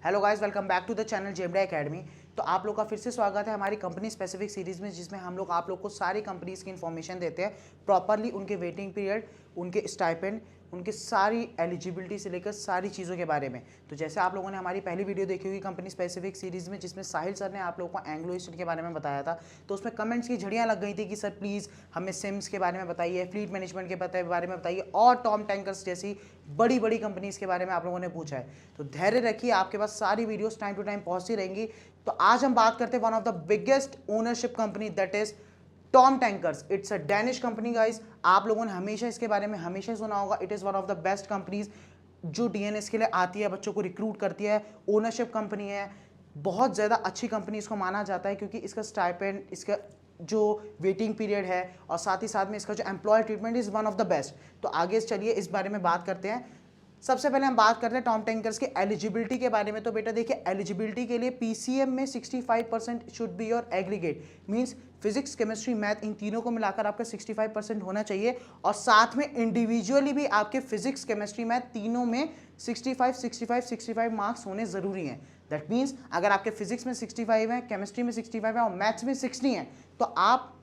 Hello guys, welcome back to the channel जेमडा academy. तो आप लोग का फिर से स्वागत है हमारी कंपनी स्पेसिफिक सीरीज़ में, जिसमें हम लोग आप लोग को सारी कंपनीज़ की इन्फॉर्मेशन देते हैं प्रॉपरली, उनके वेटिंग पीरियड, उनके स्टाइपेंड, उनकी सारी एलिजिबिलिटी से लेकर सारी चीज़ों के बारे में। तो जैसे आप लोगों ने हमारी पहली वीडियो देखी हुई कंपनी स्पेसिफिक सीरीज़ में, जिसमें साहिल सर ने आप लोगों को एंग्लो ईस्ट के बारे में बताया था, तो उसमें कमेंट्स की झड़ियाँ लग गई थी कि सर प्लीज़ हमें सिम्स के बारे में बताइए, फ्लीट मैनेजमेंट के बारे में बताइए, और टॉम टैंकर्स जैसी बड़ी बड़ी कंपनीज़ के बारे में आप लोगों ने पूछा है। तो धैर्य रखिए, आपके पास सारी वीडियोस टाइम टू टाइम पहुंचती रहेंगी। तो आज हम बात करते हैं one of the biggest ownership company, that is Tom tankers. It's a Danish company guys. आप लोगों ने हमेशा इसके बारे में हमेशा सुना होगा। It is one of the best companies जो डीएनएस के लिए आती है, बच्चों को रिक्रूट करती है, ओनरशिप कंपनी है, बहुत ज़्यादा अच्छी कंपनी इसको माना जाता है, क्योंकि इसका स्टाइपेंड, इसका जो वेटिंग पीरियड है, और साथ ही साथ में इसका जो employ treatment is one of the best. तो आगे चलिए इस बारे में बात करते हैं। सबसे पहले हम बात करते हैं टॉम टैंकर्स के एलिजिबिलिटी के बारे में। तो बेटा देखिए, एलिजिबिलिटी के लिए पीसीएम में 65% should be your aggregate, means physics, chemistry, math, इन तीनों को मिलाकर आपका 65% होना चाहिए। और साथ में इंडिविजुअली भी आपके फिजिक्स, केमिस्ट्री, मैथ तीनों में 65 मार्क्स होने ज़रूरी हैं। दैट मीन्स अगर आपके फिजिक्स में 65 है, केमिस्ट्री में 65 है और मैथ्स में 60 है, तो आप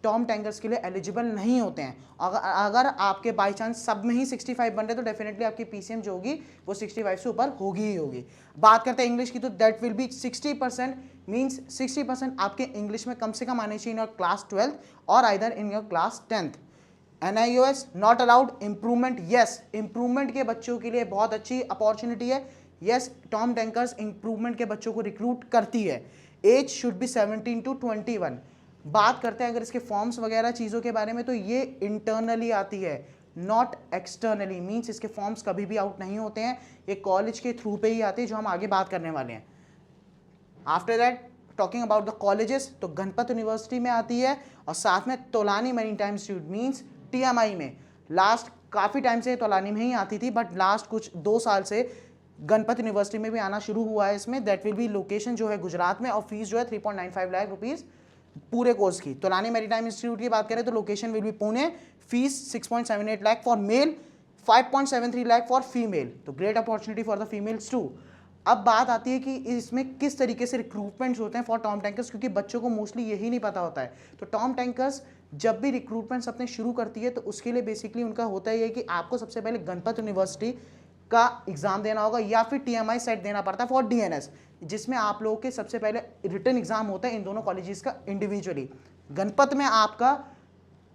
टॉम टैंकर्स के लिए एलिजिबल नहीं होते हैं। अगर आपके बाई चांस सब में ही 65 बन रहे, तो डेफिनेटली आपकी पीसीएम जो होगी वो 65 से ऊपर होगी ही होगी। बात करते हैं इंग्लिश की, तो दैट विल बी 60%, मीन्स 60% आपके इंग्लिश में कम से कम आने चाहिए इन योर क्लास 12th और either in your class 10th। NIOS not allowed. Improvement, yes, improvement के बच्चों के लिए बहुत अच्छी अपॉर्चुनिटी है। यस, टॉम टैंकर्स इंप्रूवमेंट के बच्चों को रिक्रूट करती है। Age should be 17 to 21। बात करते हैं अगर इसके फॉर्म्स वगैरह चीज़ों के बारे में, तो ये इंटरनली आती है, नॉट एक्सटर्नली, मीन्स इसके फॉर्म्स कभी भी आउट नहीं होते हैं, ये कॉलेज के थ्रू पे ही आते हैं, जो हम आगे बात करने वाले हैं। After that talking about the colleges, तो गणपत यूनिवर्सिटी में आती है, और साथ में Tolani maritime institute, means TMI में। लास्ट काफ़ी टाइम से तोलानी में ही आती थी, बट लास्ट कुछ 2 साल से गणपत यूनिवर्सिटी में भी आना शुरू हुआ है इसमें। दैट विल बी लोकेशन जो है गुजरात में, और फीस जो है 3.95 लाख रुपीज़ पूरे कोर्स की। तोलानी मैरीटाइम इंस्टीट्यूट की बात करें तो location will be Pune, fees 6.78 lakh for male, 5.73 lakh for female. तो great opportunity for the females too. अब बात आती है कि इसमें किस तरीके से रिक्रूटमेंट्स होते हैं फॉर टॉम टैंकर्स, क्योंकि बच्चों को मोस्टली यही नहीं पता होता है। तो टॉम टैंकर्स जब भी रिक्रूटमेंट्स अपने शुरू करती है, तो उसके लिए बेसिकली उनका होता है कि आपको सबसे पहले गणपत यूनिवर्सिटी का एग्जाम देना होगा, या फिर TMI सेट देना पड़ता है फॉर DNS, जिसमें आप लोगों के सबसे पहले रिटन एग्जाम होता है इन दोनों कॉलेजेस का इंडिविजुअली। गणपत में आपका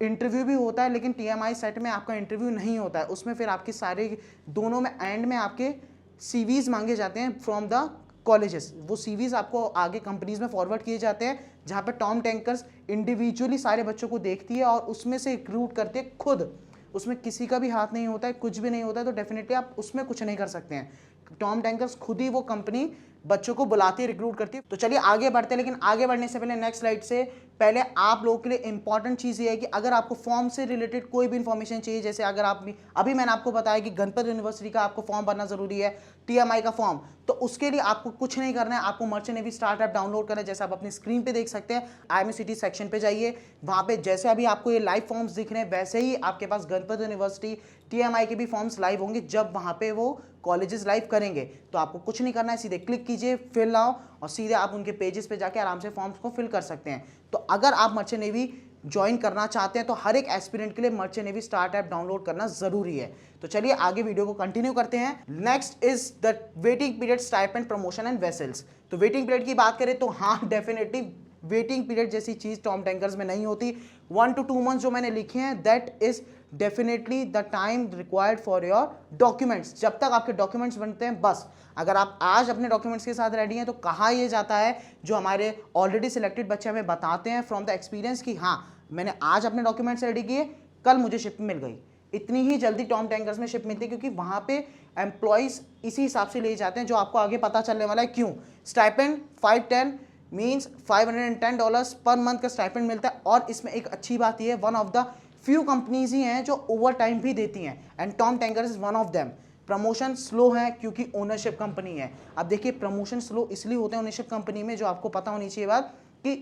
इंटरव्यू भी होता है, लेकिन TMI सेट में आपका इंटरव्यू नहीं होता है। उसमें फिर आपके सारे दोनों में एंड में आपके CVs मांगे जाते हैं फ्रॉम द कॉलेजेस। वो CVs आपको आगे कंपनीज में फॉरवर्ड किए जाते हैं, जहाँ पर टॉम टैंकर्स इंडिविजुअली सारे बच्चों को देखती है और उसमें से रिक्रूट करते हैं खुद। उसमें किसी का भी हाथ नहीं होता है, कुछ भी नहीं होता है, तो डेफिनेटली आप उसमें कुछ नहीं कर सकते हैं। टॉम टैंकर्स खुद ही वो कंपनी बच्चों को बुलाती है, रिक्रूट करती है। तो चलिए आगे बढ़ते हैं, लेकिन आगे बढ़ने से पहले नेक्स्ट स्लाइड से पहले आप लोगों के लिए इंपॉर्टेंट चीज़ ये है कि अगर आपको फॉर्म से रिलेटेड कोई भी इंफॉर्मेशन चाहिए, जैसे अगर आप अभी मैंने आपको बताया कि गणपत यूनिवर्सिटी का आपको फॉर्म भरना जरूरी है, TMI का फॉर्म, तो उसके लिए आपको कुछ नहीं करना है, आपको merchant navy start app download करना है। जैसे आप अपनी स्क्रीन पे देख सकते हैं, IMCT सेक्शन पे जाइए, वहाँ पे जैसे अभी आपको ये लाइव फॉर्म्स दिख रहे हैं, वैसे ही आपके पास गणपत यूनिवर्सिटी TMI के भी फॉर्म्स लाइव होंगे जब वहाँ पे वो कॉलेजेस लाइव करेंगे। तो आपको कुछ नहीं करना है, सीधे क्लिक कीजिए, फिल नाउ, और सीधे आप उनके पेजेस पे जाके आराम से फॉर्म्स को फिल कर सकते हैं। तो अगर आप मर्चेंट नेवी ज्वाइन करना चाहते हैं, तो हर एक एस्पिरेंट के लिए merchant navy start app download करना जरूरी है। तो चलिए आगे वीडियो को कंटिन्यू करते हैं। Next is the waiting period, stipend, promotion and vessels. तो वेटिंग पीरियड की बात करें तो हाँ, डेफिनेटली वेटिंग पीरियड जैसी चीज टॉम टैंकर्स में नहीं होती। 1 to 2 मंथ्स जो मैंने लिखे हैं, that is definitely the time required for your documents. जब तक आपके डॉक्यूमेंट्स बनते हैं, बस अगर आप आज अपने डॉक्यूमेंट्स के साथ रेडी हैं, तो कहा यह जाता है, जो हमारे ऑलरेडी सिलेक्टेड बच्चे हमें बताते हैं फ्रॉम द एक्सपीरियंस, कि हाँ मैंने आज अपने डॉक्यूमेंट्स रेडी किए, कल मुझे शिप मिल गई। इतनी ही जल्दी टॉम टैंकर्स में शिप मिलती है, क्योंकि वहाँ पे एम्प्लॉयज़ इसी हिसाब से ले जाते हैं, जो आपको आगे पता चलने वाला है क्यों। स्टाइपेंड 510 मीन्स $510 पर मंथ का स्टाइपेंड मिलता है। और इसमें एक अच्छी बात यह है, one of the few companies ही हैं जो ओवर टाइम भी देती हैं, and Tom tankers is one of them. Promotion slow है क्योंकि ओनरशिप कंपनी है। अब देखिए, प्रमोशन स्लो इसलिए होते हैं ओनरशिप कंपनी में, जो आपको पता होनी चाहिए बात, कि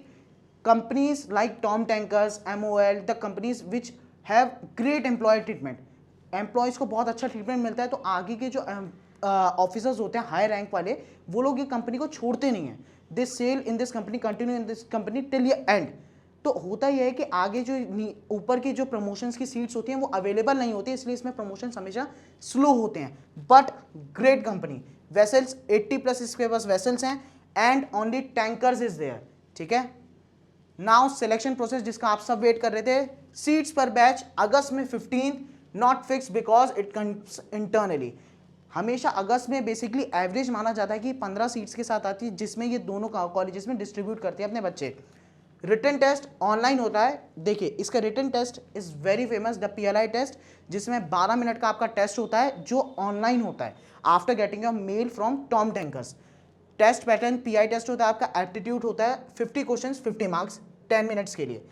companies like Tom tankers, MOL, the companies which have great employ treatment, employees को बहुत अच्छा ट्रीटमेंट मिलता है, तो आगे के जो ऑफिसर्स होते हैं हाई रैंक वाले, वो लोग ये कंपनी को छोड़ते नहीं हैं, they sell in this company, continue in this company till ये एंड। तो होता यह है कि आगे जो ऊपर की जो प्रमोशंस की सीट्स होती हैं वो अवेलेबल नहीं होती, इसलिए इसमें प्रमोशंस हमेशा स्लो होते हैं। बट ग्रेट कंपनी, वेसल्स 80+ इसके पास वेसल्स हैं and only tankers is there, ठीक है। नाउ सिलेक्शन प्रोसेस जिसका आप सब वेट कर रहे थे, सीट्स पर बैच अगस्त में 15, not fix because it comes internally. हमेशा अगस्त में बेसिकली एवरेज माना जाता है कि 15 सीट्स के साथ आती है, जिसमें ये दोनों कॉलेजेस में डिस्ट्रीब्यूट करते हैं अपने बच्चे। रिटन टेस्ट ऑनलाइन होता है। देखिए इसका written test is very famous, the PLI test, जिसमें 12 मिनट का आपका टेस्ट होता है जो ऑनलाइन होता है after getting a mail from Tom tankers. Test pattern PI test होता है आपका, एप्टीट्यूड होता है 50 क्वेश्चन 50 मार्क्स 10 मिनट्स के लिए।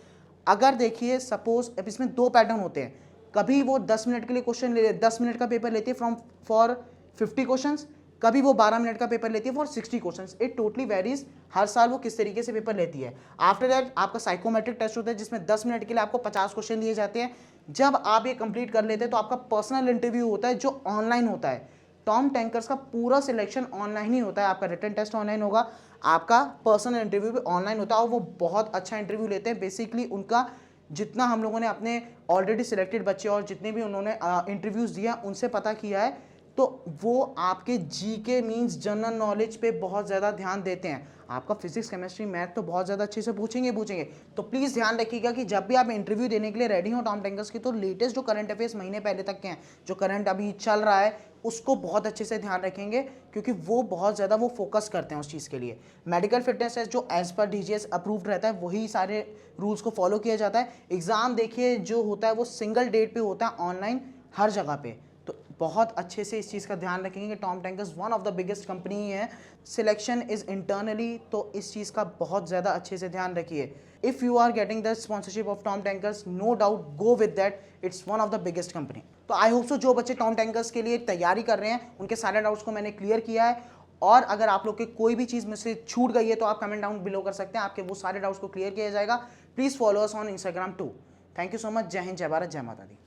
अगर देखिए सपोज अब इसमें 2 पैटर्न होते हैं, कभी वो 10 मिनट के लिए क्वेश्चन ले 10 मिनट का पेपर लेती है फॉर 50 क्वेश्चंस, कभी वो 12 मिनट का पेपर लेती है for 60 questions. It totally varies, हर साल वो किस तरीके से पेपर लेती है। आफ्टर दैट आपका साइकोमेट्रिक टेस्ट होता है जिसमें 10 मिनट के लिए आपको 50 क्वेश्चन दिए जाते हैं। जब आप ये कंप्लीट कर लेते हैं तो आपका पर्सनल इंटरव्यू होता है जो ऑनलाइन होता है। टॉम टैंकर्स का पूरा सिलेक्शन ऑनलाइन ही होता है, आपका रिटन टेस्ट ऑनलाइन होगा, आपका पर्सनल इंटरव्यू भी ऑनलाइन होता है, और वो बहुत अच्छा इंटरव्यू लेते हैं। बेसिकली उनका जितना हम लोगों ने अपने ऑलरेडी सिलेक्टेड बच्चे और जितने भी उन्होंने इंटरव्यूज़ दिया उनसे पता किया है, तो वो आपके GK मीन्स जनरल नॉलेज पे बहुत ज़्यादा ध्यान देते हैं। आपका फिजिक्स केमिस्ट्री मैथ तो बहुत ज़्यादा अच्छे से पूछेंगे। तो प्लीज़ ध्यान रखिएगा कि जब भी आप इंटरव्यू देने के लिए रेडी हो टॉम टैंकर्स की, तो लेटेस्ट जो करंट अफेयर्स महीने पहले तक के हैं, जो करंट अभी चल रहा है, उसको बहुत अच्छे से ध्यान रखेंगे, क्योंकि वो बहुत ज़्यादा वो फोकस करते हैं उस चीज़ के लिए। मेडिकल फिटनेस टेस्ट जो एज पर DGS अप्रूव्ड रहता है, वही सारे रूल्स को फॉलो किया जाता है। एग्ज़ाम देखिए जो होता है वो सिंगल डेट पे होता है, ऑनलाइन हर जगह पे। तो बहुत अच्छे से इस चीज़ का ध्यान रखेंगे कि Tom tankers one of the biggest company है, सिलेक्शन इज इंटरनली, तो इस चीज़ का बहुत ज़्यादा अच्छे से ध्यान रखिए। If you are getting the sponsorship of Tom tankers, no doubt go with that, it's one of the biggest company. तो आई होप सो जो बच्चे टॉम टैंकर्स के लिए तैयारी कर रहे हैं उनके सारे डाउट्स को मैंने क्लियर किया है, और अगर आप लोग के कोई भी चीज़ में से छूट गई है तो आप कमेंट डाउन बिलो कर सकते हैं, आपके वो सारे डाउट्स को क्लियर किया जाएगा। Please follow us on Instagram too. Thank you so much. जय हिंद, जय भारत, जय माता दी।